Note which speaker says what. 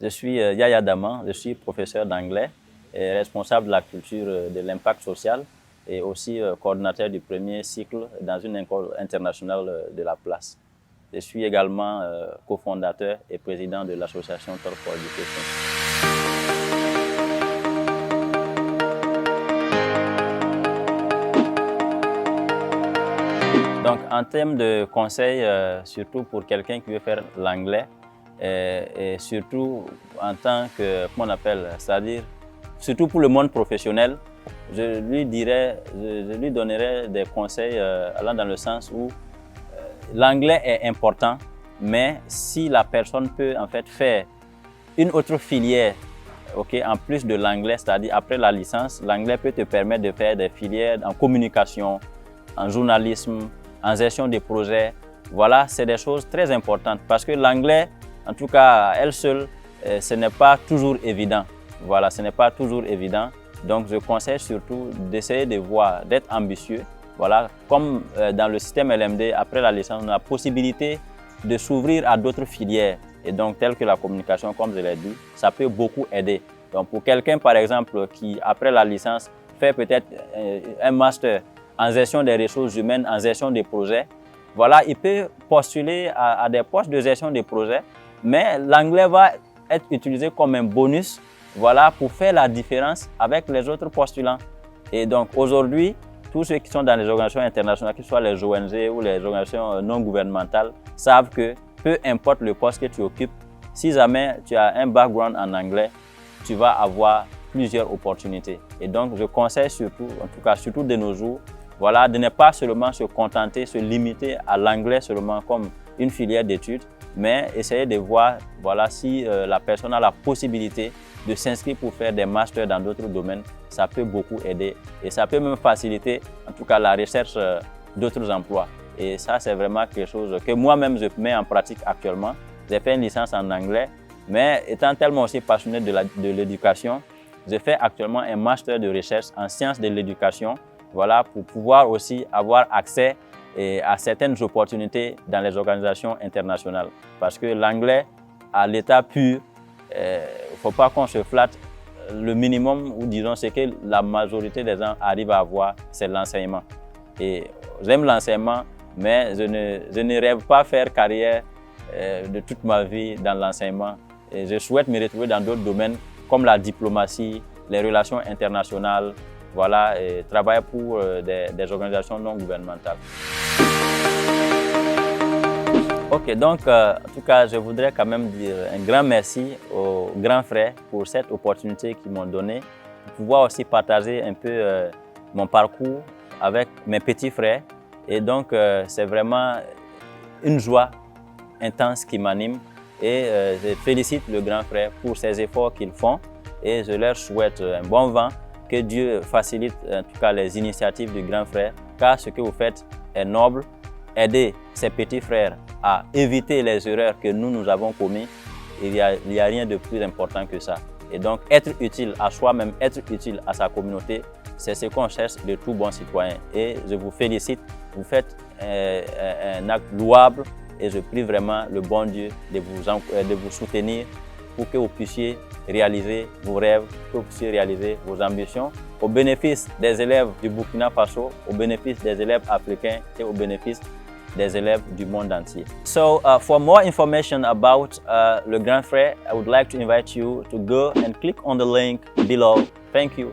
Speaker 1: Je suis Yaya Daman, je suis professeur d'anglais et responsable de la culture de l'impact social et aussi coordinateur du premier cycle dans une école internationale de la place. Je suis également cofondateur et président de l'association Talk for Education. Donc, en termes de conseils, surtout pour quelqu'un qui veut faire l'anglais, et surtout en tant que, comment on appelle, c'est-à-dire, surtout pour le monde professionnel, je lui donnerais des conseils allant dans le sens où l'anglais est important, mais si la personne peut en fait faire une autre filière, en plus de l'anglais, c'est-à-dire après la licence, l'anglais peut te permettre de faire des filières en communication, en journalisme, en gestion des projets. Voilà, c'est des choses très importantes parce que l'anglais, en tout cas, à elle seule, ce n'est pas toujours évident. Voilà, ce n'est pas toujours évident. Donc, je conseille surtout d'essayer de voir, d'être ambitieux. Voilà, comme dans le système LMD, après la licence, on a la possibilité de s'ouvrir à d'autres filières. Et donc, telles que la communication, comme je l'ai dit, ça peut beaucoup aider. Donc, pour quelqu'un, par exemple, qui, après la licence, fait peut-être un master en gestion des ressources humaines, en gestion des projets, voilà, il peut postuler à des postes de gestion des projets, mais l'anglais va être utilisé comme un bonus, voilà, pour faire la différence avec les autres postulants. Et donc, aujourd'hui, tous ceux qui sont dans les organisations internationales, que ce soit les ONG ou les organisations non gouvernementales, savent que peu importe le poste que tu occupes, si jamais tu as un background en anglais, tu vas avoir plusieurs opportunités. Et donc, je conseille surtout, en tout cas surtout de nos jours, voilà, de ne pas seulement se contenter, se limiter à l'anglais seulement comme une filière d'études, mais essayer de voir voilà, si la personne a la possibilité de s'inscrire pour faire des masters dans d'autres domaines. Ça peut beaucoup aider et ça peut même faciliter en tout cas la recherche d'autres emplois. Et ça, c'est vraiment quelque chose que moi-même je mets en pratique actuellement. J'ai fait une licence en anglais, mais étant tellement aussi passionné de l'éducation, je fais actuellement un master de recherche en sciences de l'éducation, voilà, pour pouvoir aussi avoir accès à certaines opportunités dans les organisations internationales. Parce que l'anglais, à l'état pur, il ne faut pas qu'on se flatte. Le minimum, ou disons, c'est que la majorité des gens arrivent à avoir, c'est l'enseignement. Et j'aime l'enseignement, mais je ne rêve pas faire carrière de toute ma vie dans l'enseignement. Et je souhaite me retrouver dans d'autres domaines comme la diplomatie, les relations internationales, voilà, et travailler pour des organisations non gouvernementales. Ok, donc en tout cas, je voudrais quand même dire un grand merci aux grands frères pour cette opportunité qu'ils m'ont donnée, pour pouvoir aussi partager un peu mon parcours avec mes petits frères. Et donc, c'est vraiment une joie intense qui m'anime et je félicite le grand frère pour ses efforts qu'ils font et je leur souhaite un bon vent, que Dieu facilite en tout cas les initiatives du grand frère, car ce que vous faites est noble. Aider ses petits frères à éviter les erreurs que nous avons commises, il y a rien de plus important que ça. Et donc, être utile à soi-même, être utile à sa communauté, c'est ce qu'on cherche de tout bon citoyen. Et je vous félicite, vous faites un acte louable et je prie vraiment le bon Dieu de vous soutenir pour que vous puissiez réaliser vos rêves, que vous puissiez réaliser vos ambitions au bénéfice des élèves du Burkina Faso, au bénéfice des élèves africains et au bénéfice des élèves du monde entier. So for more information about Le Grand Frère, I would like to invite you to go and click on the link below. Thank you.